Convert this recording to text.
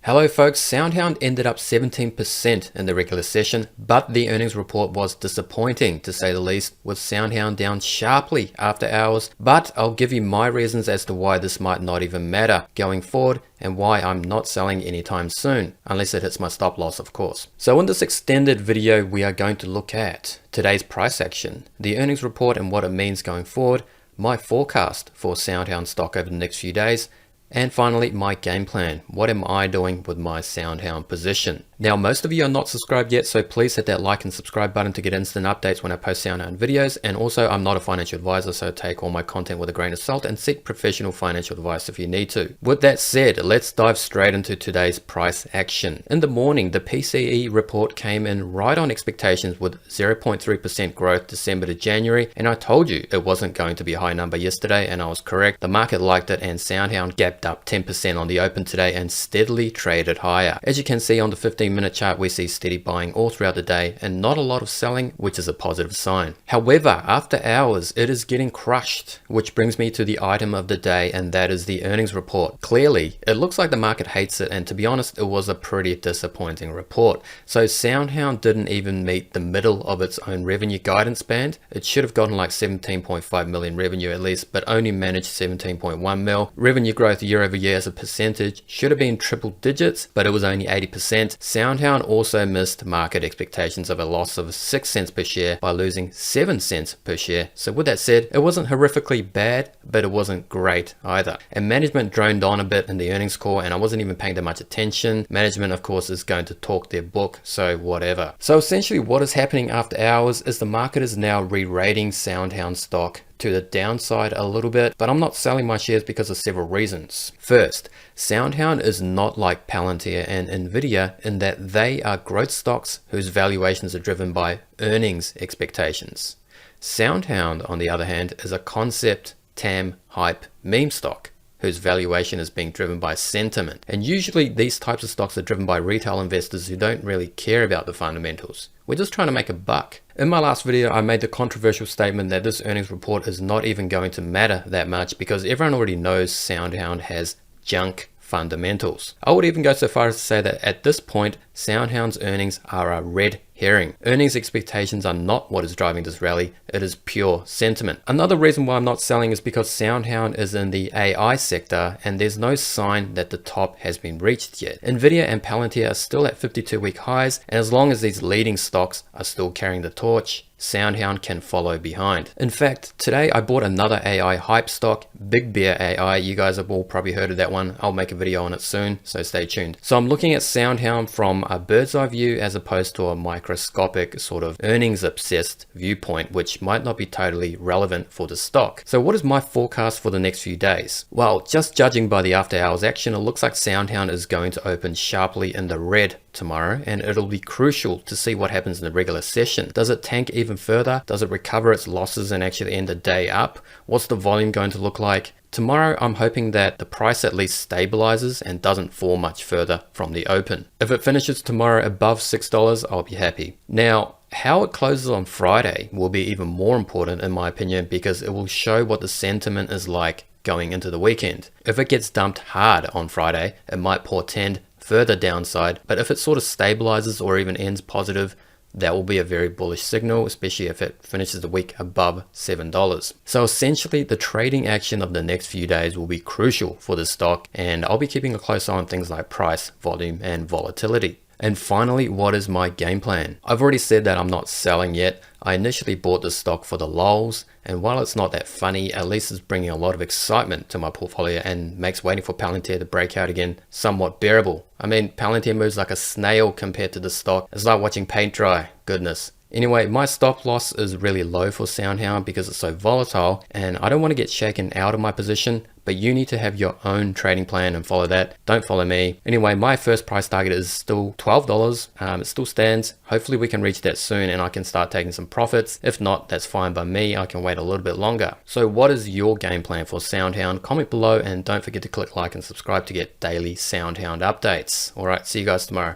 Hello folks, SoundHound ended up 17% in the regular session, but the earnings report was disappointing to say the least, with SoundHound down sharply after hours. But I'll give you my reasons as to why this might not even matter going forward and why I'm not selling anytime soon, unless it hits my stop loss, of course. So in this extended video, we are going to look at today's price action, the earnings report and what it means going forward, my forecast for SoundHound stock over the next few days, and finally, my game plan. What am I doing with my SoundHound position? Now, most of you are not subscribed yet, so please hit that like and subscribe button to get instant updates when I post SoundHound videos. And also, I'm not a financial advisor, so take all my content with a grain of salt and seek professional financial advice if you need to. With that said, let's dive straight into today's price action. In the morning, the PCE report came in right on expectations with 0.3% growth December to January. And I told you it wasn't going to be a high number yesterday, and I was correct. The market liked it, and SoundHound gapped up 10% on the open today and steadily traded higher. As you can see on the 15-minute chart, we see steady buying all throughout the day and not a lot of selling, which is a positive sign. However, after hours, it is getting crushed, which brings me to the item of the day, and that is the earnings report. Clearly, it looks like the market hates it, and to be honest, it was a pretty disappointing report. So SoundHound didn't even meet the middle of its own revenue guidance band. It should have gotten like 17.5 million revenue at least, but only managed 17.1 mil. Revenue growth year over year as a percentage should have been triple digits, but it was only 80%. SoundHound also missed market expectations of a loss of 6 cents per share by losing 7 cents per share. So with that said, it wasn't horrifically bad, but it wasn't great either. And management droned on a bit in the earnings call, and I wasn't even paying that much attention. Management, of course, is going to talk their book, so whatever. So essentially what is happening after hours is the market is now re-rating SoundHound stock to the downside a little bit, but I'm not selling my shares because of several reasons. First, SoundHound is not like Palantir and Nvidia in that they are growth stocks whose valuations are driven by earnings expectations. SoundHound, on the other hand, is a concept, TAM, hype, meme stock whose valuation is being driven by sentiment. And usually these types of stocks are driven by retail investors who don't really care about the fundamentals. We're just trying to make a buck. In my last video, I made the controversial statement that this earnings report is not even going to matter that much because everyone already knows SoundHound has junk fundamentals. I would even go so far as to say that at this point, SoundHound's earnings are a red herring. Earnings expectations are not what is driving this rally, it is pure sentiment. Another reason why I'm not selling is because SoundHound is in the AI sector and there's no sign that the top has been reached yet. Nvidia and Palantir are still at 52-week highs, and as long as these leading stocks are still carrying the torch, SoundHound can follow behind. In fact, today I bought another AI hype stock, Big Bear AI. You guys have all probably heard of that one. I'll make a video on it soon, so stay tuned. So I'm looking at SoundHound from a bird's eye view as opposed to a microscopic sort of earnings obsessed viewpoint, which might not be totally relevant for the stock. So what is my forecast for the next few days? Well, just judging by the after hours action, it looks like SoundHound is going to open sharply in the red tomorrow, and it'll be crucial to see what happens in the regular session. Does it tank even further? Does it recover its losses and actually end the day up? What's the volume going to look like? Tomorrow, I'm hoping that the price at least stabilizes and doesn't fall much further from the open. If it finishes tomorrow above $6, I'll be happy. Now, how it closes on Friday will be even more important in my opinion because it will show what the sentiment is like going into the weekend. If it gets dumped hard on Friday, it might portend further downside, but if it sort of stabilizes or even ends positive, that will be a very bullish signal, especially if it finishes the week above $7. So essentially, the trading action of the next few days will be crucial for the stock, and I'll be keeping a close eye on things like price, volume, and volatility. And finally, what is my game plan? I've already said that I'm not selling yet. I initially bought this stock for the lulz, and while it's not that funny, at least it's bringing a lot of excitement to my portfolio and makes waiting for Palantir to break out again somewhat bearable. I mean, Palantir moves like a snail compared to the stock. It's like watching paint dry. Goodness. Anyway, my stop loss is really low for SoundHound because it's so volatile, and I don't want to get shaken out of my position, but you need to have your own trading plan and follow that. Don't follow me. Anyway, my first price target is still $12. It still stands. Hopefully we can reach that soon and I can start taking some profits. If not, that's fine by me. I can wait a little bit longer. So what is your game plan for SoundHound? Comment below and don't forget to click like and subscribe to get daily SoundHound updates. All right, see you guys tomorrow.